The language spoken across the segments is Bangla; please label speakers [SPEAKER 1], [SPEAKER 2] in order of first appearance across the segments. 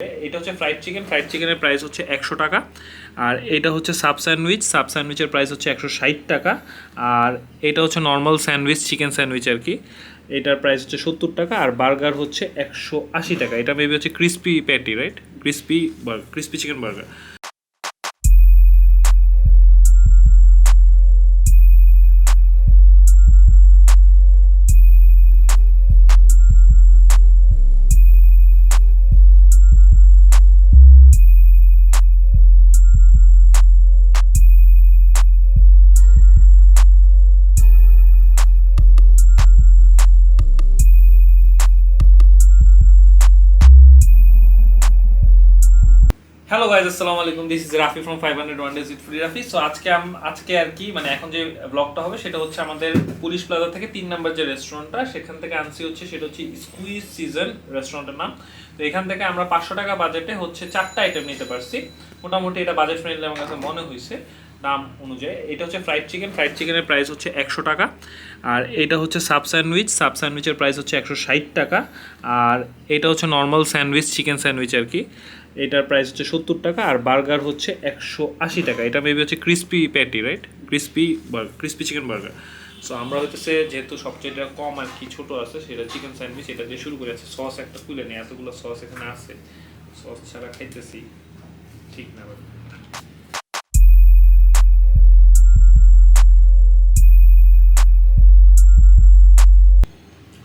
[SPEAKER 1] এটা হচ্ছে ফ্রাইড চিকেনের প্রাইস হচ্ছে 100 টাকা। আর এটা হচ্ছে সাব স্যান্ডউইচের প্রাইস হচ্ছে 160 টাকা। আর এটা হচ্ছে নর্মাল স্যান্ডউইচ, চিকেন স্যান্ডউইচ আর কি, এটার প্রাইস হচ্ছে 70 টাকা। আর বার্গার হচ্ছে 180 টাকা। এটা মেবি হচ্ছে crispy patty, right? Crispy chicken burger. Hello guys, আসসালামু আলাইকুম। This is Rafi from 501 Days with Foodie Rafi. So আজকে আর কি মানে এখন যে ব্লগটা হবে সেটা হচ্ছে আমাদের পুলিশ প্লাজা থেকে 3 নাম্বার যে রেস্টুরেন্টটা, সেখান থেকে আনছি হচ্ছে সেটা হচ্ছে স্কুইজ সিজন রেস্টুরেন্টের নাম। তো এখান থেকে আমরা 500 টাকা বাজেটে হচ্ছে 4টা আইটেম নিতে পারছি। মোটামুটি এটা বাজেট ফ্রেন্ডলি আমার কাছে মনে হয়েছে দাম অনুযায়ী। এটা হচ্ছে ফ্রাইড চিকেনের প্রাইস হচ্ছে 100 টাকা। আর এটা হচ্ছে সাব স্যান্ডউইচের প্রাইস হচ্ছে 160 টাকা। আর এটা হচ্ছে নর্মাল স্যান্ডউইচ, চিকেন স্যান্ডউইচ আর কি, এটার প্রাইস হচ্ছে 70 টাকা। আর বার্গার হচ্ছে 180 টাকা। এটা মেবি হচ্ছে crispy patty, right? Crispy chicken burger. So আমরা হচ্ছে যেহেতু সবচেয়ে কম আর কি ছোটো আছে সেটা চিকেন স্যান্ডউইচ, এটা দিয়ে শুরু করে আছে। সস একটা খুলে নেই, এতগুলো সস এখানে আছে, সস ছাড়া খাইতেছি ঠিক না।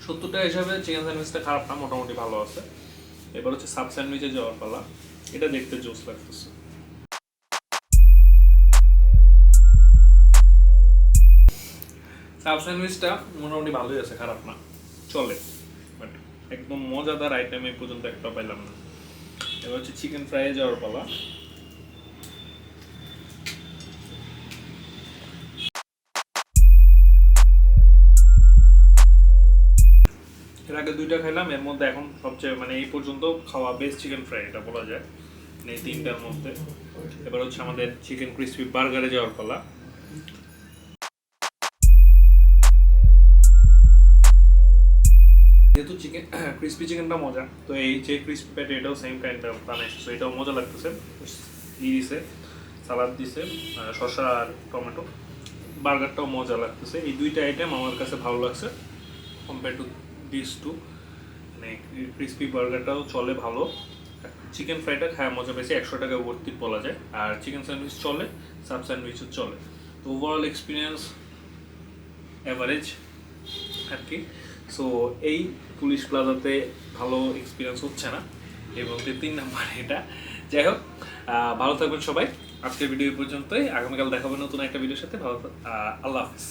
[SPEAKER 1] 70 টাকা হিসাবে চিকেন স্যান্ডউইচটা খারাপ না, মোটামুটি ভালো আছে। এবার হচ্ছে সাব স্যান্ডউইচে যাওয়ার পালা। এটা দেখতে জোস লাগতেছে। সাব স্যান্ডউইচটা মোটামুটি ভালোই আছে, খারাপ না, চলে। বাট একদম মজাদার আইটেম এই পর্যন্ত একটা পাইলাম না। এবার হচ্ছে চিকেন ফ্রাইয়ে যাওয়ার পালা। এর আগে 2টা খাইলাম, এর মধ্যে এখন সবচেয়ে মানে এই পর্যন্ত খাওয়া বেস্ট চিকেন ফ্রাই এটা বলা যায় এই 3টার মধ্যে। এবার হচ্ছে আমাদের চিকেন ক্রিস্পি বার্গারে যাওয়ার পালা। যেহেতু চিকেন ক্রিস্পি চিকেনটা মজা, তো এই যে ক্রিস্পি প্যাটি এটাও সেম কাইন্ড অফ বানাইছে, সো এটাও মজা লাগতেছে। দিছে সালাদ দিছে, শসা আর টমেটো। বার্গারটাও মজা লাগতেছে। এই 2টা আইটেম আমার কাছে ভালো লাগছে কম্পেয়ার টু দিস টু। মানে ক্রিস্পি বার্গারটাও চলে ভালো, চিকেন ফ্রাইটা খায় মজা পেয়েছি, 100 টাকা ভর্তি বলা যায়। আর চিকেন স্যান্ডউইচ চলে, সাব স্যান্ডউইচও চলে। তো ওভারঅল এক্সপিরিয়েন্স অ্যাভারেজ আর কি। সো এই পুলিশ প্লাজাতে ভালো এক্সপিরিয়েন্স হচ্ছে না, এবং 3 নাম্বার এটা। যাই হোক, ভালো থাকবেন সবাই। আজকের ভিডিও এই পর্যন্তই। আগামীকাল দেখাবো নতুন একটা ভিডিওর সাথে। আল্লাহ হাফিজ।